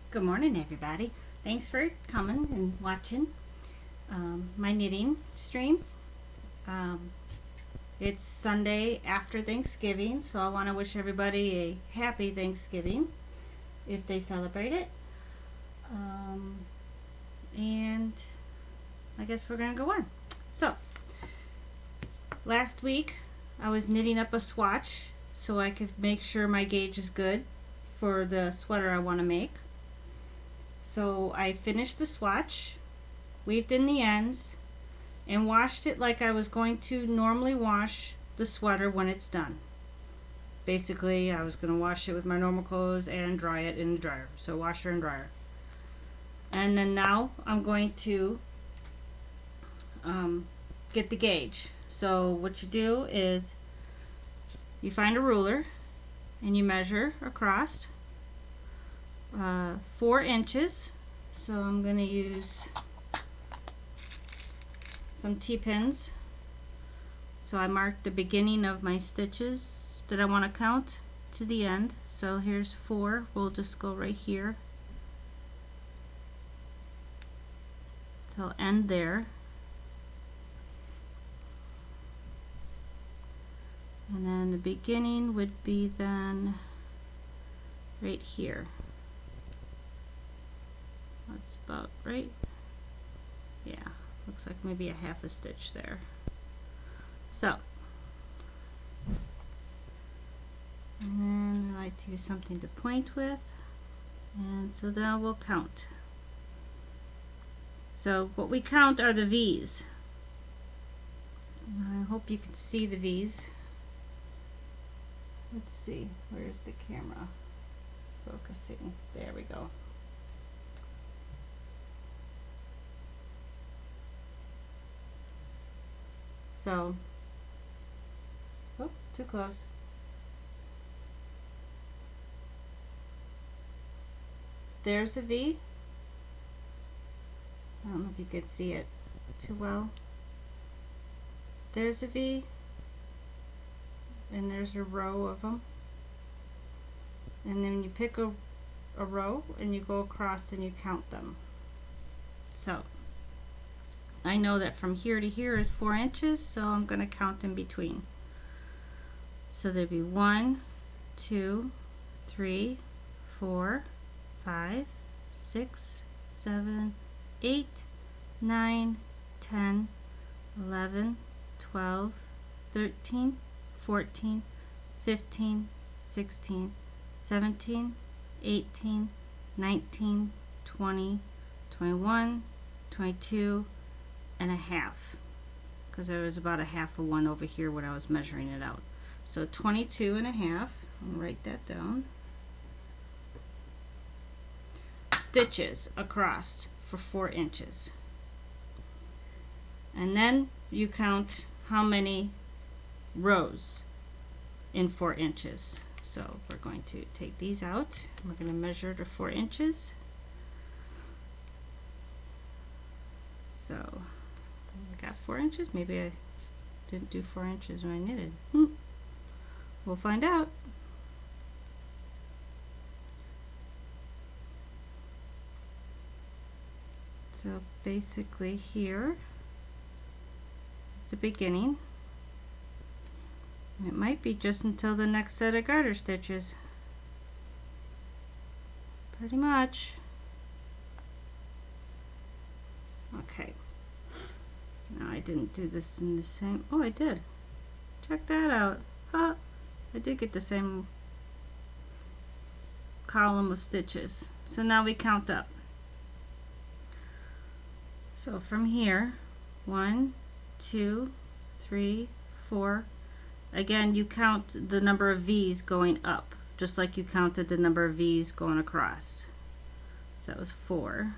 Good morning, everybody. Thanks for coming and watching my knitting stream. Um, it's Sunday after Thanksgiving, so I want to wish everybody a happy Thanksgiving if they celebrate it. And I guess we're going to go on. So, last week I was knitting up a swatch so I could make sure my gauge is good for the sweater I want to make. So I finished the swatch, weaved in the ends, and washed it like I was going to normally wash the sweater when it's done. Basically, I was going to wash it with my normal clothes and dry it in the dryer. So washer and dryer. And then now I'm going to get the gauge. So what you do is you find a ruler and you measure across 4 inches. So I'm going to use some T-pins. So I marked the beginning of my stitches that I want to count to the end. So here's 4. We'll just go right here. So I'll end there. And then the beginning would be then right here. That's about right. Yeah, looks like maybe a half a stitch there. So, and then I like to use something to point with, and so now we'll count. So what we count are the V's. I hope you can see the V's. Let's see, where's the camera focusing? There we go. So, oh, too close. There's a V. I don't know if you could see it too well. There's a V, and there's a row of them. And then you pick a row and you go across and you count them. So, I know that from here to here is 4 inches, so I'm going to count in between. So there'd be 1, 2, 3, 4, 5, 6, 7, 8, 9, 10, 11, 12, 13, 14, 15, 16, 17, 18, 19, 20, 21, 22, and a half, because there was about a half of one over here when I was measuring it out. So 22 and a half, I'll write that down, stitches across for 4 inches. And then you count how many rows in 4 inches. So we're going to take these out. We're going to measure to 4 inches. So I got 4 inches. Maybe I didn't do 4 inches when I knitted. We'll find out. So basically here is the beginning. It might be just until the next set of garter stitches. Pretty much. Okay. Now I didn't do this in the same. Oh, I did. Check that out. Huh. I did get the same column of stitches. So now we count up. So from here, 1, 2, 3, 4. Again, you count the number of V's going up, just like you counted the number of V's going across. So that was 4.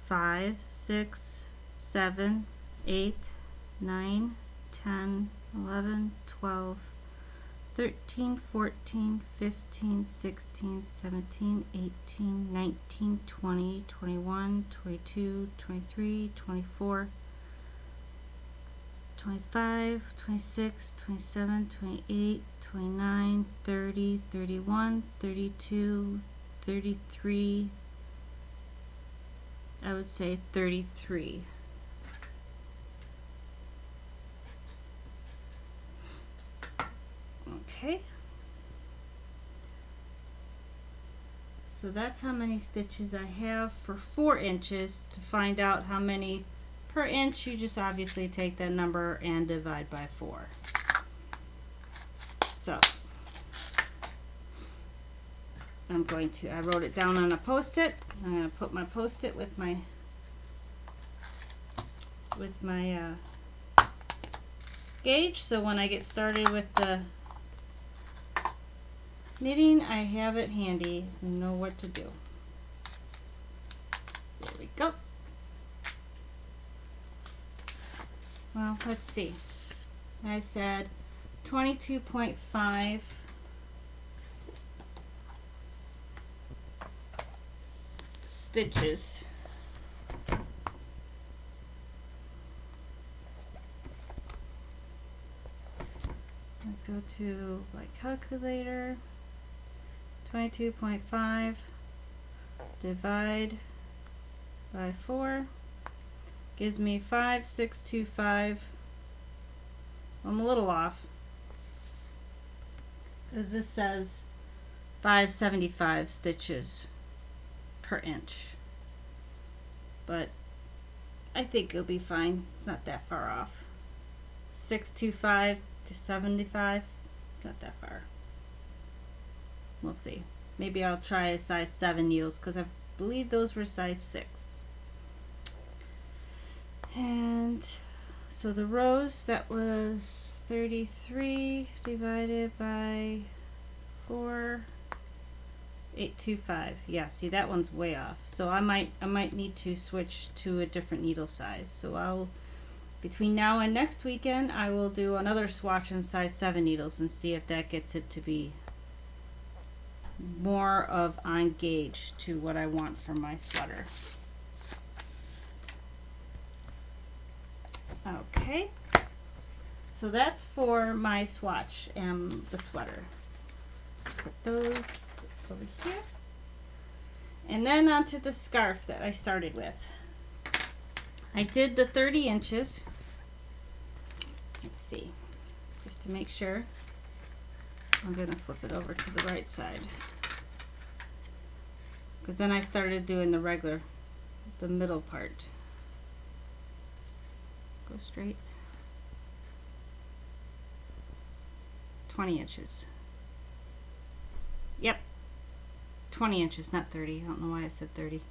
5, 6, 7, 8, 9, 10, 11, 12, 13, 14, 15, 16, 17, 18, 19, 20, 21, 22, 23, 24, 25, 26, 27, 28, 29, 30, 31, 32, 33. I would say 33. Okay. So that's how many stitches I have for 4 inches. To find out how many per inch, you just obviously take that number and divide by 4. So I wrote it down on a post-it. I'm going to put my post-it with my gauge, so when I get started with the knitting, I have it handy and know what to do. There we go. Well, let's see. I said 22.5 stitches. Let's go to my calculator. 22.5 divide by 4 gives me 5625. I'm a little off because this says 575 stitches per inch, but I think it'll be fine. It's not that far off. 625 to 75, not that far. We'll see. Maybe I'll try a size 7 needles because I believe those were size 6. And so the rows, that was 33 divided by 4, 825. Yeah, see, that one's way off. So I might need to switch to a different needle size. So between now and next weekend, I will do another swatch on size 7 needles and see if that gets it to be more of on gauge to what I want for my sweater. Okay, so that's for my swatch and the sweater. Put those over here. And then onto the scarf that I started with. I did the 30 inches. Let's see, just to make sure. I'm going to flip it over to the right side, because then I started doing the middle part. Go straight. 20 inches. Yep, 20 inches, not 30. I don't know why I said 30.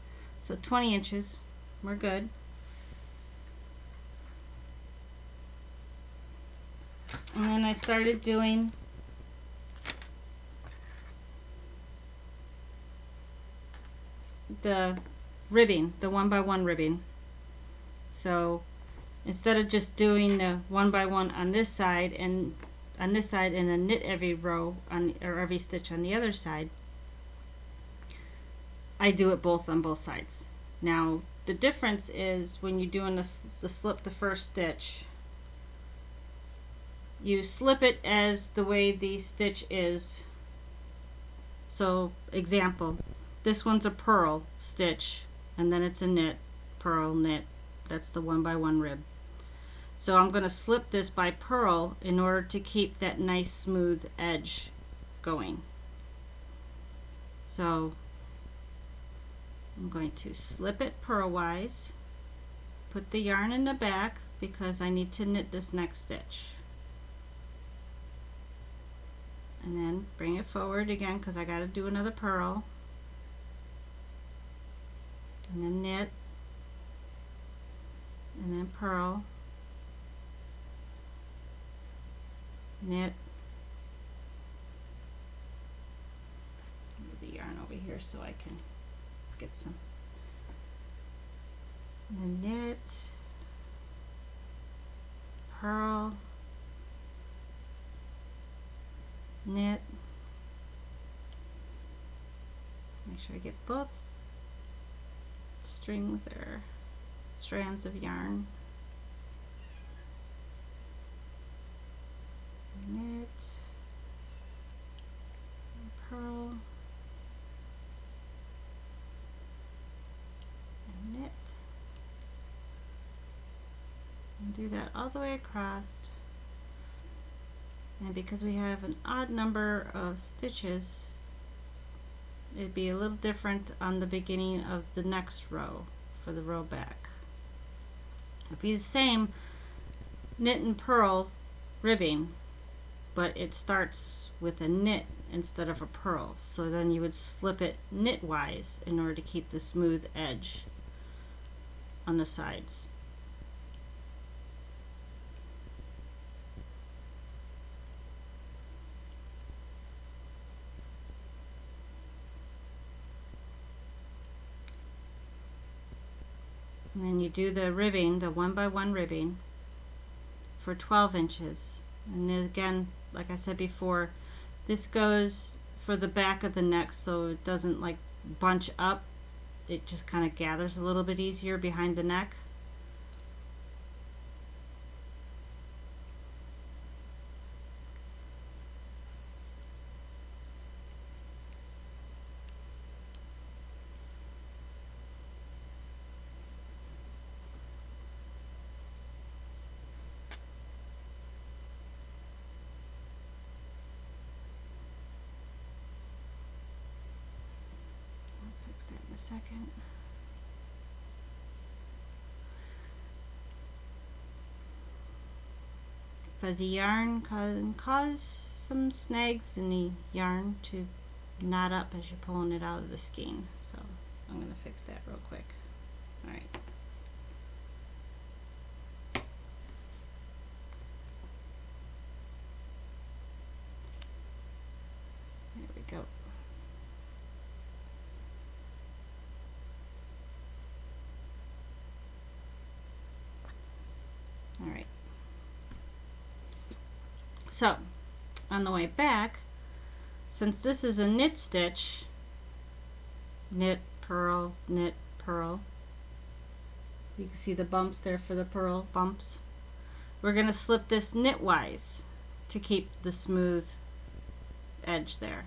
So 20 inches, we're good. And then I started doing the ribbing, the 1x1 ribbing. So instead of just doing the 1x1 on this side and then knit every row or every stitch on the other side, I do it both on both sides. Now the difference is when you're doing the slip the first stitch, you slip it as the way the stitch is. So example, this one's a purl stitch and then it's a knit, purl, knit. That's the 1x1 rib. So I'm going to slip this by purl in order to keep that nice smooth edge going. So I'm going to slip it purlwise, put the yarn in the back because I need to knit this next stitch, and then bring it forward again because I got to do another purl, and then knit, and then purl, knit. Move the yarn over here so I can get some. And then knit, purl, knit. Make sure I get both strings or strands of yarn. knit, purl, and knit, and do that all the way across. And because we have an odd number of stitches, it'd be a little different on the beginning of the next row for the row back. It'd be the same knit and purl ribbing, but it starts with a knit instead of a purl. So then you would slip it knitwise in order to keep the smooth edge on the sides. And then you do the ribbing, the 1 by 1 ribbing for 12 inches. And then again, like I said before, this goes for the back of the neck so it doesn't like bunch up. It just kind of gathers a little bit easier behind the neck. That in a second. Fuzzy yarn can cause some snags in the yarn to knot up as you're pulling it out of the skein. So I'm going to fix that real quick. Alright. There we go. Alright, so on the way back, since this is a knit stitch, knit, purl, you can see the bumps there for the purl bumps. We're going to slip this knitwise to keep the smooth edge there.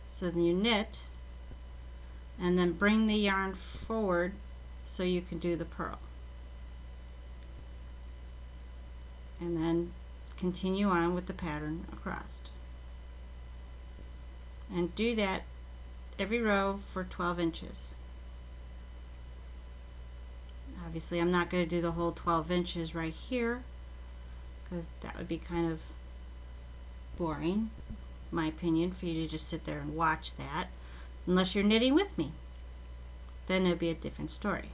So then you knit and then bring the yarn forward so you can do the purl. And then continue on with the pattern across. And do that every row for 12 inches. Obviously I'm not going to do the whole 12 inches right here because that would be kind of boring, in my opinion, for you to just sit there and watch that. Unless you're knitting with me, then it'll be a different story.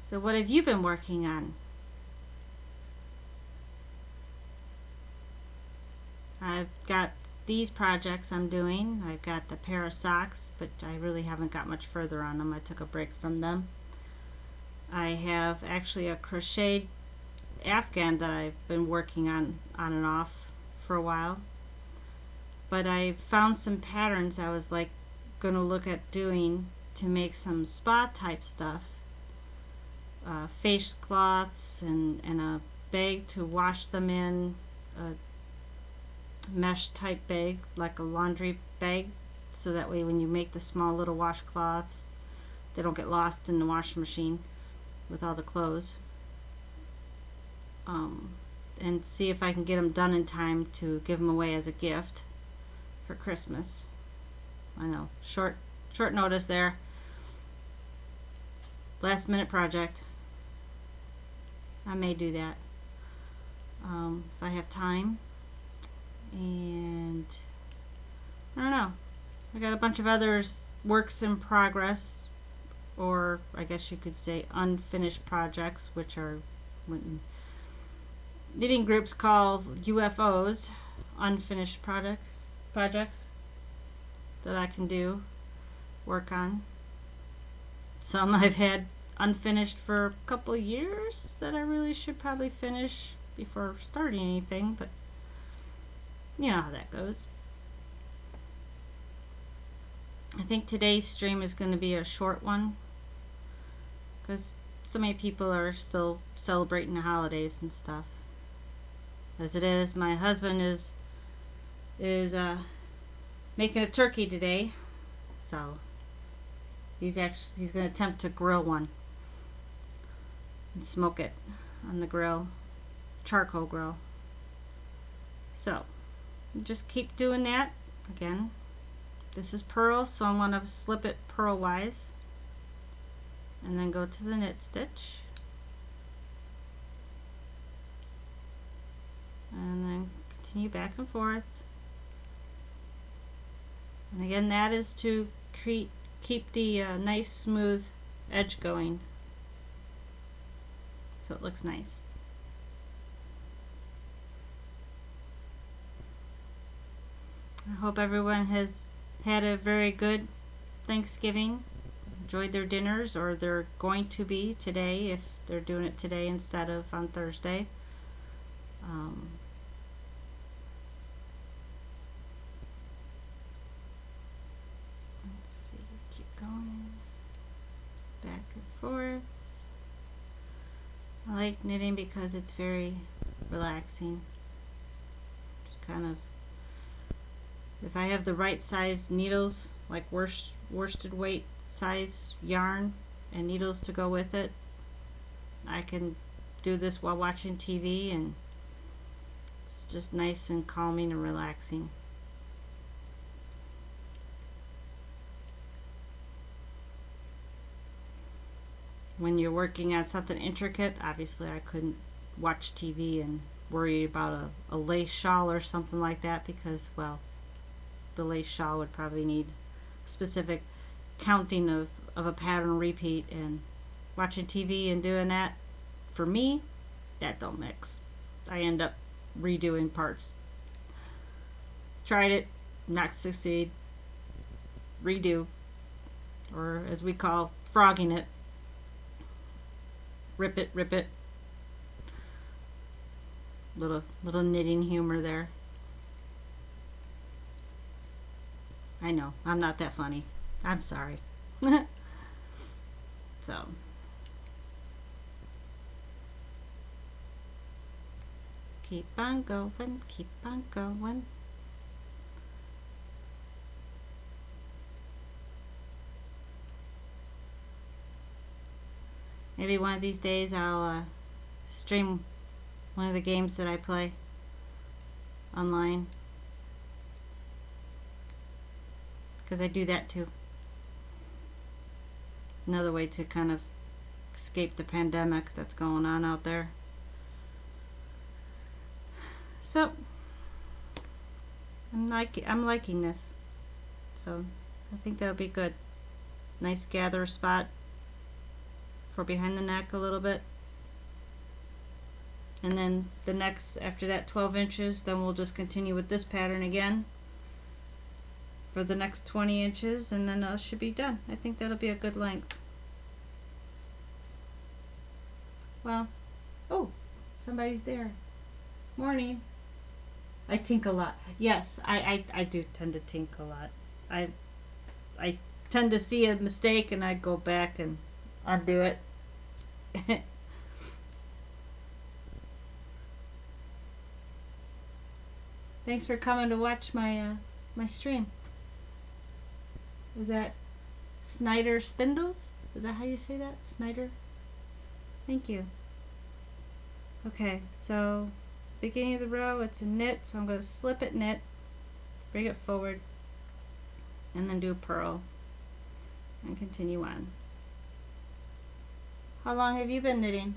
So what have you been working on? I've got these projects I'm doing. I've got the pair of socks, but I really haven't got much further on them. I took a break from them. I have actually a crocheted afghan that I've been working on and off for a while. But I found some patterns I was like going to look at doing to make some spa type stuff. Face cloths and a bag to wash them in, a mesh type bag like a laundry bag, so that way when you make the small little washcloths they don't get lost in the washing machine with all the clothes. And see if I can get them done in time to give them away as a gift for Christmas. I know, short notice there, last minute project. I may do that if I have time. And I don't know, I got a bunch of others works in progress, or I guess you could say unfinished projects, which are what knitting groups call UFOs, unfinished projects that I can do work on. Some I've had unfinished for a couple of years that I really should probably finish before starting anything, but you know how that goes. I think today's stream is going to be a short one. because so many people are still celebrating the holidays and stuff. As it is, my husband is making a turkey today, so he's going to attempt to grill one and smoke it on the grill, charcoal grill. So just keep doing that. Again, this is purl, so I want to slip it purlwise, and then go to the knit stitch, and then continue back and forth. And again, that is to keep the nice smooth edge going, so it looks nice. I hope everyone has had a very good Thanksgiving, enjoyed their dinners, or they're going to be today if they're doing it today instead of on Thursday. Let's see, keep going back and forth. I like knitting because it's very relaxing. Just kind of, if I have the right size needles, like worsted weight size yarn and needles to go with it, I can do this while watching TV, and it's just nice and calming and relaxing. When you're working on something intricate, obviously I couldn't watch TV and worry about a lace shawl or something like that, because, well, the lace shawl would probably need specific counting of a pattern repeat, and watching TV and doing that, for me, that don't mix. I end up redoing parts. Tried it, not succeed, redo, or as we call frogging it, rip it. Little knitting humor there. I know, I'm not that funny. I'm sorry. So, keep on going, keep on going. Maybe one of these days I'll stream one of the games that I play online, because I do that too. Another way to kind of escape the pandemic that's going on out there. So I'm liking this. So I think that'll be good. Nice gather spot for behind the neck a little bit. And then the next, after that 12 inches, then we'll just continue with this pattern again for the next 20 inches, and then it should be done. I think that'll be a good length. Well, oh, somebody's there. Morning. I tink a lot. Yes, I do tend to tink a lot. I tend to see a mistake and I go back and undo it. Thanks for coming to watch my my stream. Is that Snyder Spindles? Is that how you say that? Snyder? Thank you. Okay, so beginning of the row, it's a knit, so I'm going to slip it, knit, bring it forward, and then do a purl, and continue on. How long have you been knitting?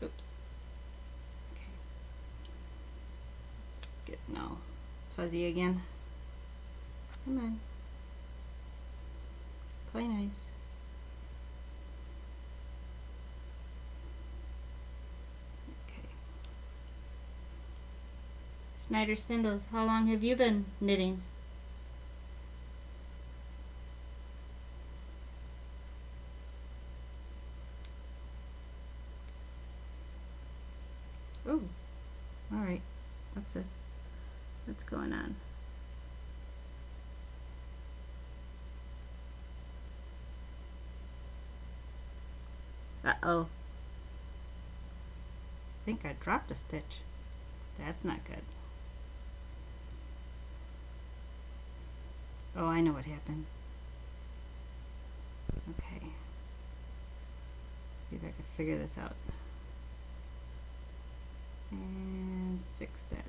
Oops. Okay. Let's get now fuzzy again. Come on. Play nice. Okay. Snyder Spindles, how long have you been knitting? Ooh, all right. What's this? What's going on? Uh-oh. I think I dropped a stitch. That's not good. Oh, I know what happened. Okay. See if I can figure this out. And fix that.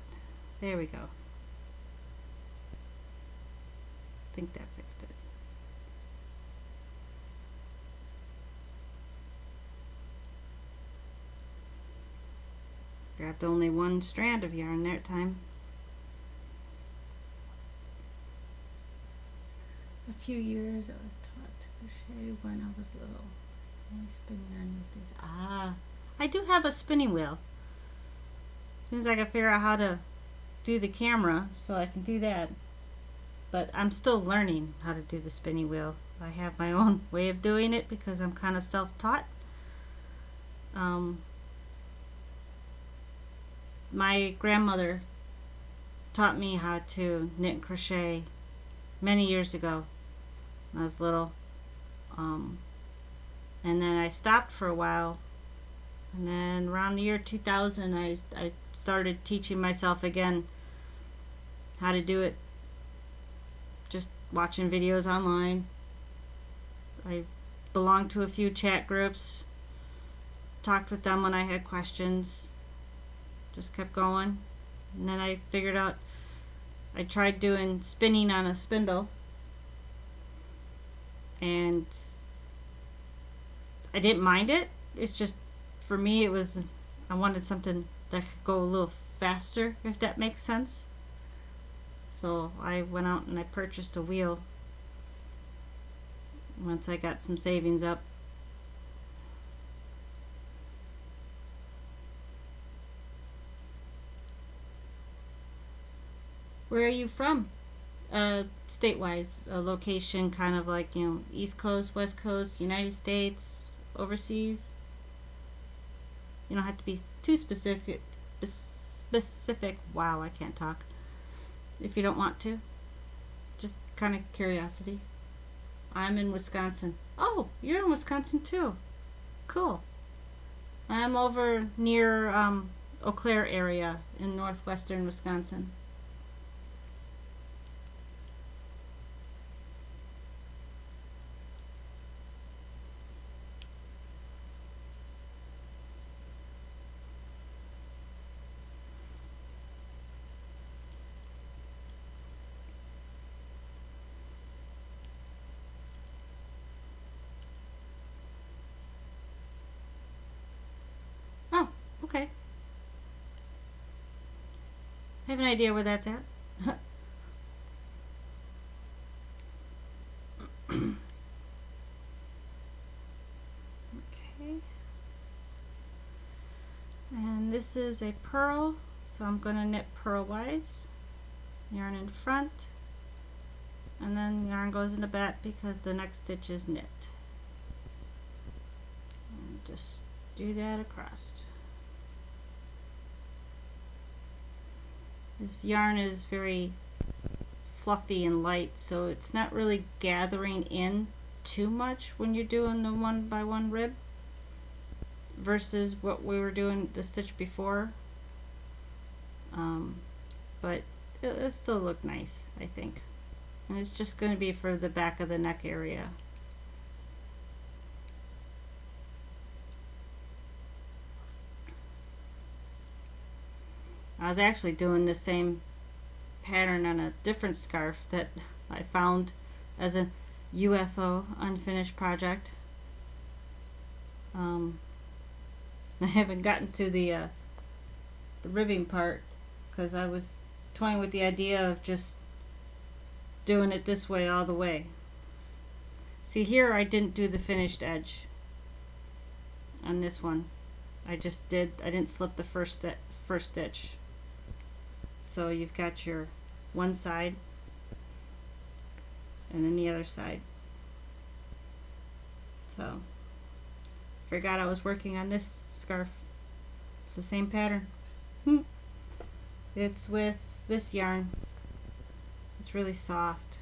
There we go. I think that fixed it. Grabbed only one strand of yarn that time. A few years I was taught to crochet when I was little. I spin yarn these days. Ah, I do have a spinning wheel. As soon as I can figure out how to do the camera, so I can do that. But I'm still learning how to do the spinning wheel. I have my own way of doing it because I'm kind of self-taught. My grandmother taught me how to knit and crochet many years ago when I was little. And then I stopped for a while. And then around the year 2000, I started teaching myself again how to do it. Just watching videos online. I belonged to a few chat groups. Talked with them when I had questions. Just kept going. And then I figured out, I tried doing spinning on a spindle. And I didn't mind it. It's just, for me, it was, I wanted something that could go a little faster, if that makes sense. So I went out and I purchased a wheel once I got some savings up. Where are you from? State-wise, a location kind of like, you know, East Coast, West Coast, United States, overseas. You don't have to be too specific. Wow, I can't talk. If you don't want to. Just kind of curiosity. I'm in Wisconsin. Oh, you're in Wisconsin too. Cool. I'm over near Eau Claire area in northwestern Wisconsin. Oh, okay. I have an idea where that's at. Okay. And this is a purl, so I'm going to knit purlwise. Yarn in front, and then yarn goes in the back because the next stitch is knit. And just do that across. This yarn is very fluffy and light, so it's not really gathering in too much when you're doing the 1 by 1 rib versus what we were doing the stitch before. But it'll still look nice, I think. And it's just going to be for the back of the neck area. I was actually doing the same pattern on a different scarf that I found as a UFO unfinished project. I haven't gotten to the ribbing part because I was toying with the idea of just doing it this way all the way. See, here I didn't do the finished edge on this one. I didn't slip the first stitch. So you've got your one side and then the other side. So forgot I was working on this scarf. It's the same pattern. It's with this yarn. It's really soft.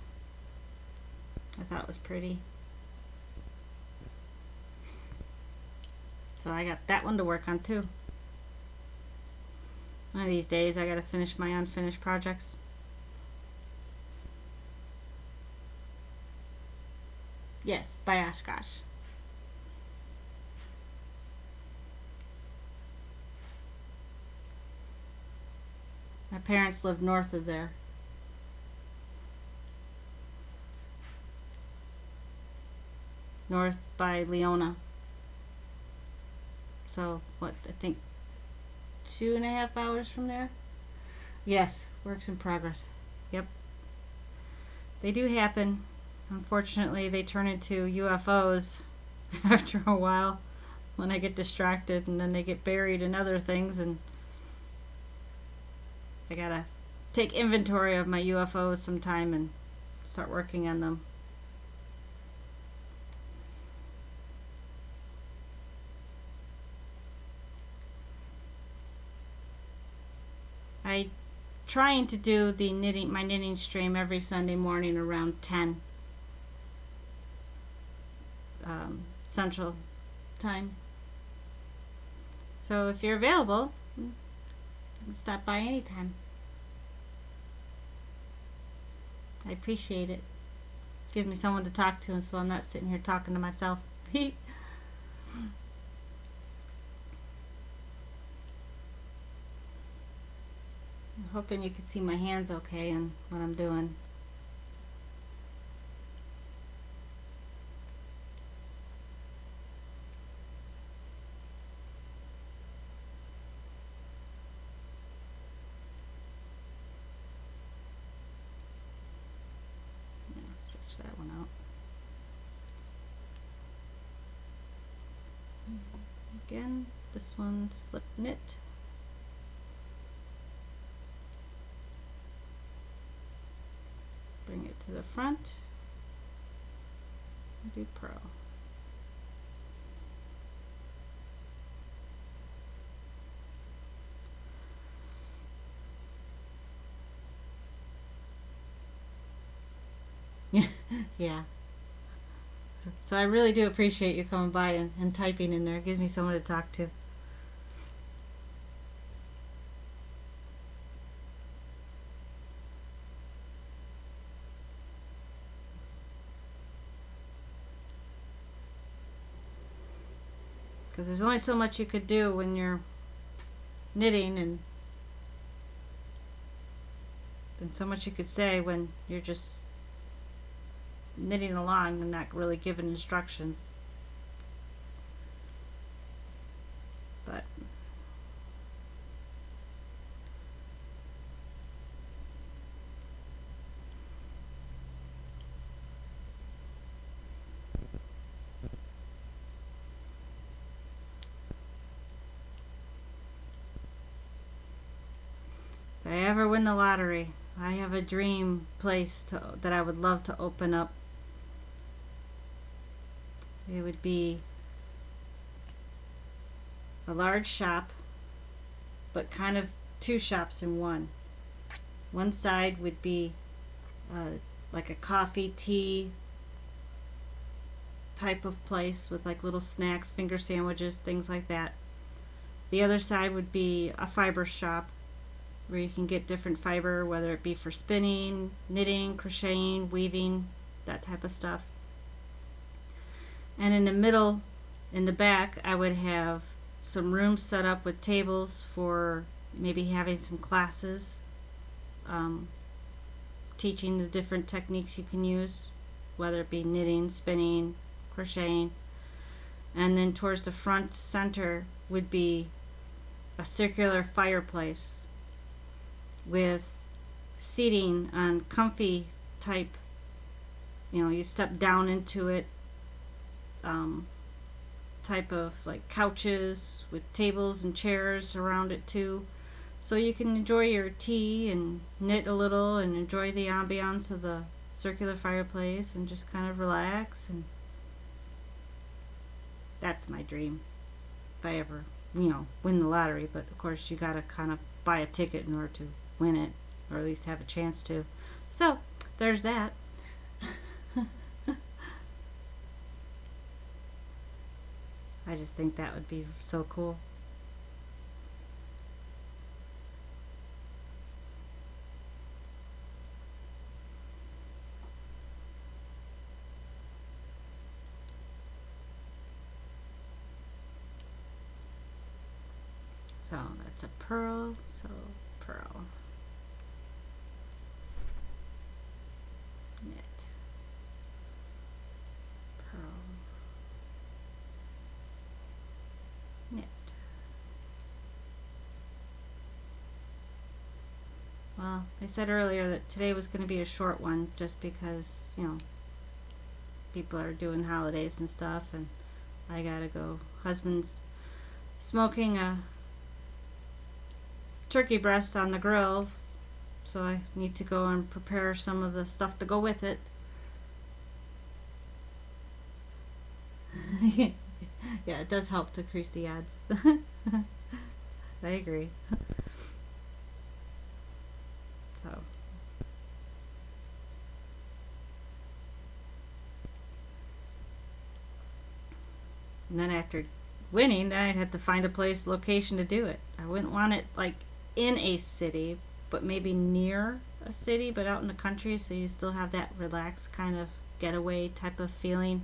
I thought it was pretty. So I got that one to work on too. One of these days I gotta finish my unfinished projects. Yes, by Oshkosh. My parents live north of there. North by Leona. So, what, I think 2.5 hours from there? Yes, works in progress. Yep. They do happen. Unfortunately, they turn into UFOs after a while when I get distracted, and then they get buried in other things, and I gotta take inventory of my UFOs sometime and start working on them. I trying to do the my knitting stream every Sunday morning around 10 Central Time. So if you're available, you can stop by anytime. I appreciate it. Gives me someone to talk to, and so I'm not sitting here talking to myself. I'm hoping you can see my hands okay and what I'm doing. Switch that one out. Again, this one slip knit. Bring it to the front and do purl. Yeah. So I really do appreciate you coming by and typing in there. It gives me someone to talk to. Because there's only so much you could do when you're knitting, and so much you could say when you're just knitting along and not really giving instructions. But if I ever win the lottery, I have a dream place that I would love to open up. It would be a large shop, but kind of two shops in one. One side would be like a coffee, tea type of place with like little snacks, finger sandwiches, things like that. The other side would be a fiber shop where you can get different fiber, whether it be for spinning, knitting, crocheting, weaving, that type of stuff. And in the middle, in the back, I would have some rooms set up with tables for maybe having some classes, teaching the different techniques you can use, whether it be knitting, spinning, crocheting. And then towards the front center would be a circular fireplace with seating on comfy type, you step down into it, type of like couches with tables and chairs around it too, so you can enjoy your tea and knit a little and enjoy the ambiance of the circular fireplace and just kind of relax. And that's my dream if I ever win the lottery. But of course you gotta kind of buy a ticket in order to win it, or at least have a chance to. So there's that. I just think that would be so cool. So that's a pearl, so pearl. Knit. Pearl. Knit. Well, I said earlier that today was going to be a short one just because, you know, people are doing holidays and stuff, and I gotta go. Husband's smoking a turkey breast on the grill, so I need to go and prepare some of the stuff to go with it. Yeah, it does help to increase the odds. I agree. So and then after winning, then I'd have to find a location to do it. I wouldn't want it like in a city, but maybe near a city, but out in the country, so you still have that relaxed kind of getaway type of feeling.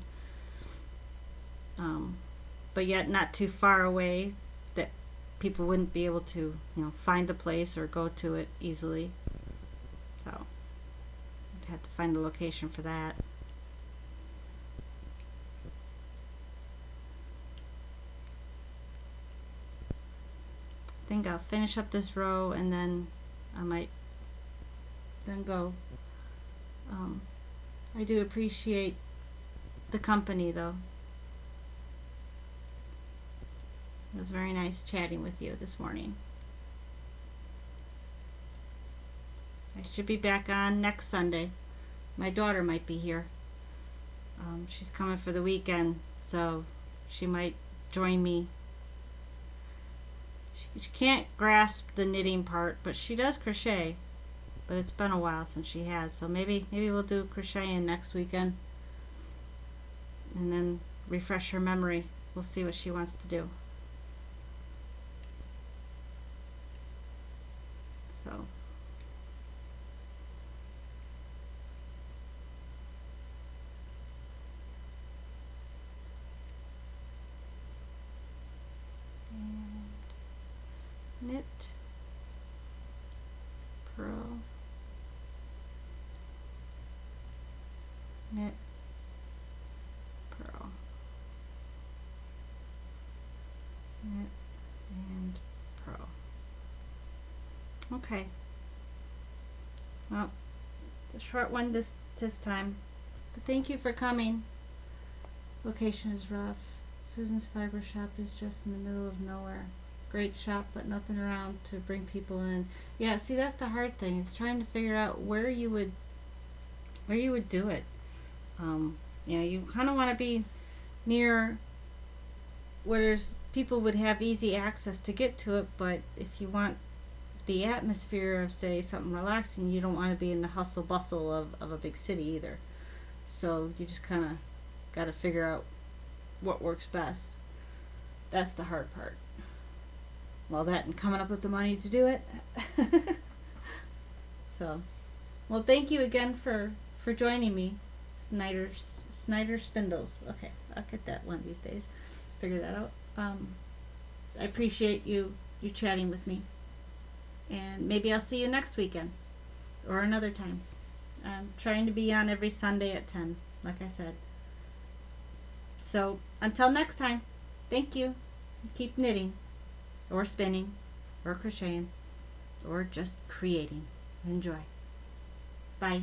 But yet not too far away that people wouldn't be able to, you know, find the place or go to it easily. So I'd have to find a location for that. I think I'll finish up this row and then I might then go. I do appreciate the company though. It was very nice chatting with you this morning. I should be back on next Sunday. My daughter might be here. She's coming for the weekend, so she might join me. She can't grasp the knitting part, but she does crochet. But it's been a while since she has, so maybe we'll do crocheting next weekend, and then refresh her memory. We'll see what she wants to do. So. And knit, purl, knit, purl, knit, and purl. Okay. Well, the short one this time, but thank you for coming. Location is rough. Susan's fiber shop is just in the middle of nowhere. Great shop, but nothing around to bring people in. Yeah, see, that's the hard thing. Is trying to figure out where you would do it. You know, you kind of want to be near where there's people would have easy access to get to it, but if you want the atmosphere of, say, something relaxing, you don't want to be in the hustle bustle of a big city either. So you just kind of got to figure out what works best. That's the hard part. Well, that and coming up with the money to do it. So, well, thank you again for joining me. Snyder Spindles. Okay, I'll get that one these days. Figure that out. I appreciate you chatting with me. And maybe I'll see you next weekend or another time. I'm trying to be on every Sunday at 10, like I said. So until next time, thank you. Keep knitting or spinning or crocheting or just creating. Enjoy. Bye.